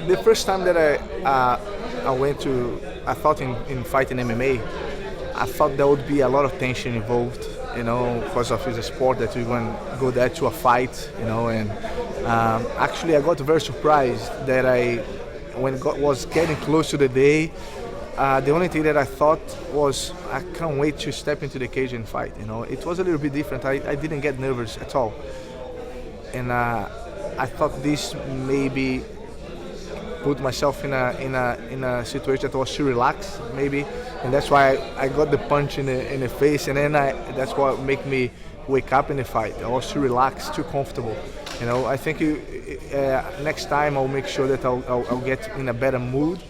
The first time that I thought in fighting MMA, I thought there would be a lot of tension involved, because of the sport that we going to go there to a fight, and actually I got very surprised that when it was getting close to the day, the only thing that I thought was I can't wait to step into the cage and fight. It was a little bit different. I didn't get nervous at all, and I thought this maybe put myself in a situation that was too relaxed, maybe, and that's why I got the punch in the face, and then that's what made me wake up in the fight. I was too relaxed, too comfortable. I think next time I'll make sure that I'll get in a better mood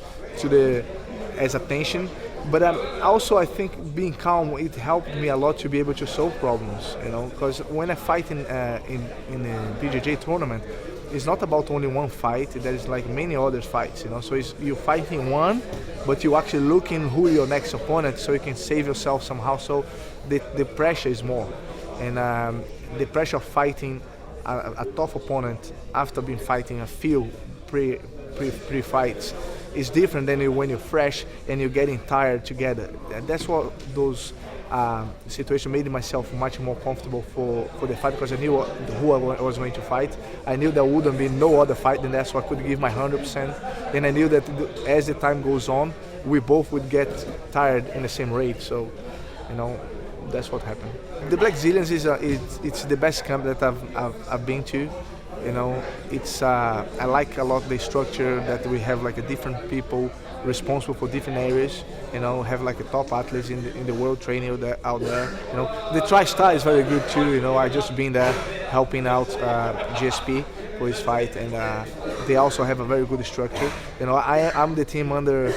as a tension. But also I think being calm, it helped me a lot to be able to solve problems. Because when I fight in a BJJ tournament, it's not about only one fight. There is like many other fights. So you fighting one, but you actually looking who your next opponent, so you can save yourself somehow. So the pressure is more, and the pressure of fighting a tough opponent after being fighting a few pre-fights is different than when you're fresh and you're getting tired together. And that's what those situations made myself much more comfortable for the fight, because I knew who I was going to fight. I knew there wouldn't be no other fight than that, so I could give my 100%. And I knew that as the time goes on, we both would get tired in the same rate. So, that's what happened. The Blackzilians it's the best camp that I've been to. I like a lot the structure that we have, like a different people responsible for different areas. Have like a top athletes in the world training out there. The tri-star is very good too. I just been there helping out GSP for his fight, and they also have a very good structure. I'm the team under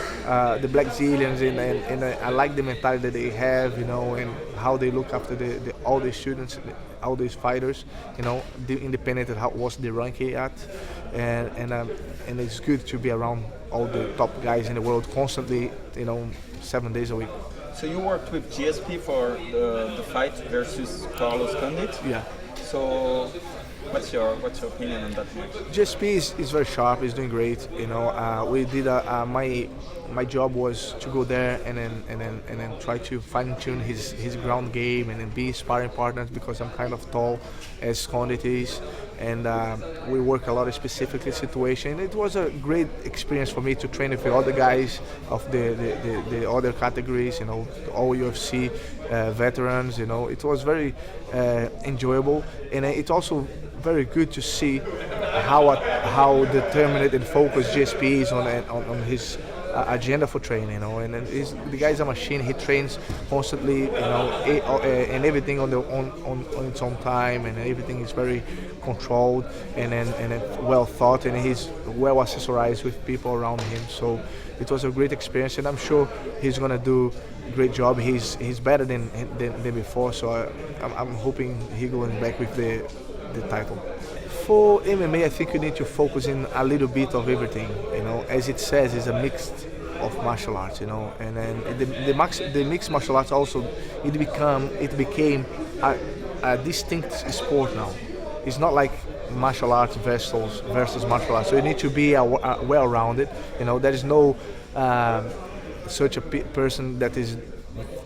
the Blackzilians, and I like the mentality that they have, and how they look after all the students, all these fighters, independent of what's the ranking at, and it's good to be around all the top guys in the world constantly, 7 days a week. So you worked with GSP for the fight versus Carlos Condit? Yeah. So what's your opinion on that match? GSP is very sharp. He's doing great. We did my job was to go there and then try to fine tune his ground game and then be sparring partners, because I'm kind of tall as Condit is, and we work a lot of specifically situation. It was a great experience for me to train with the other guys of the other categories, all UFC veterans. It was very enjoyable, and it's also very good to see how determined and focused GSP is on his agenda for training, and the guy's a machine. He trains constantly, and everything on its own time, and everything is very controlled and well thought, and he's well accessorized with people around him. So it was a great experience, and I'm sure he's gonna do a great job. He's better than before, so I'm hoping he going back with the title. For MMA, I think you need to focus in a little bit of everything. As it says, it's a mix of martial arts. And then the mixed martial arts also it became a distinct sport now. It's not like martial arts versus martial arts. So you need to be well-rounded. There is no such a person that is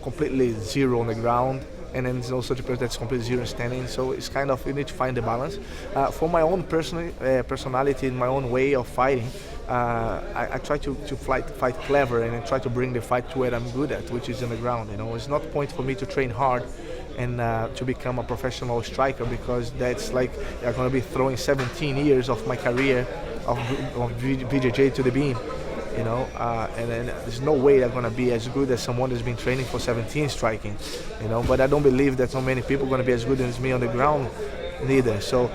completely zero on the ground, and then there's no such a person that's completely zero standing. So it's kind of, you need to find the balance. For my own personality, my own way of fighting, I try to fight clever, and I try to bring the fight to where I'm good at, which is on the ground. It's not point for me to train hard and to become a professional striker, because that's like I'm going to be throwing 17 years of my career of BJJ to the beam. And then there's no way I'm gonna be as good as someone who's been training for 17 striking, But I don't believe that so many people are gonna be as good as me on the ground, neither. So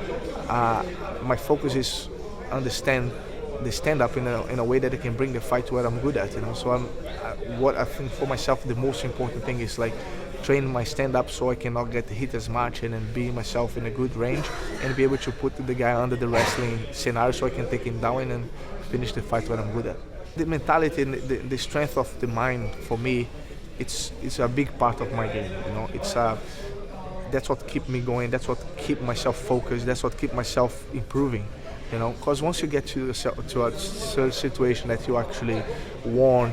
my focus is understand the stand-up in a way that I can bring the fight to where I'm good at, So what I think for myself the most important thing is like train my stand-up so I cannot get hit as much, and then be myself in a good range and be able to put the guy under the wrestling scenario so I can take him down and finish the fight where I'm good at. The mentality and the strength of the mind, for me, it's a big part of my game. That's what keep me going. That's what keep myself focused. That's what keep myself improving. you know, because once you get to a certain situation that you actually won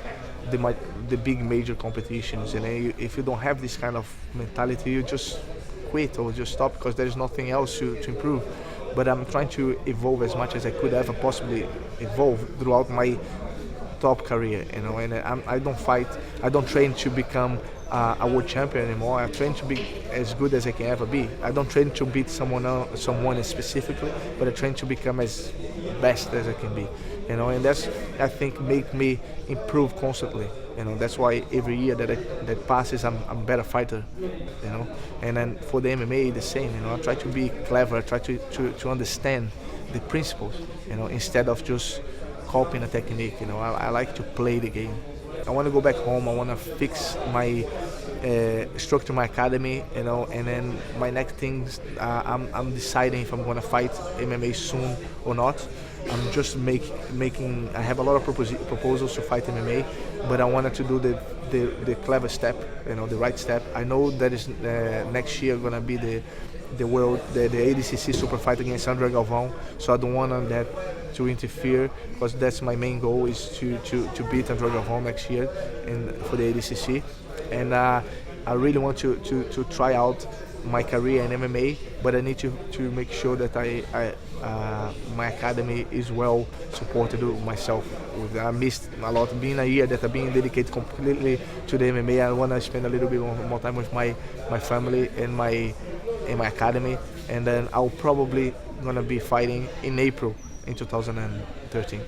the big major competitions, and then if you don't have this kind of mentality, you just quit or just stop because there is nothing else to improve. But I'm trying to evolve as much as I could ever possibly evolve throughout my top career, you know. And I don't fight, I don't train to become a world champion anymore. I train to be as good as I can ever be. I don't train to beat someone specifically, but I train to become as best as I can be, you know. And that's, I think, make me improve constantly, you know. That's why every year that passes, I'm a better fighter, you know. And then for the MMA, the same, you know. I try to be clever, I try to understand the principles, you know, instead of just copying a technique, you know. I like to play the game. I want to go back home. I want to fix my structure my academy, you know, and then my next things. I'm deciding if I'm going to fight MMA soon or not. I'm just making. I have a lot of proposals to fight MMA, but I wanted to do the clever step, you know, the right step. I know that is next year going to be the ADCC super fight against Andre Galvao, so I don't want that to interfere, because that's my main goal, is to beat Andre Galvao next year for the ADCC. And I really want to try out my career in MMA, but I need to make sure that my academy is well supported myself. I missed a lot, being a year that I've been dedicated completely to the MMA. I want to spend a little bit more time with my family and my academy, and then I'll probably gonna be fighting in April in 2013.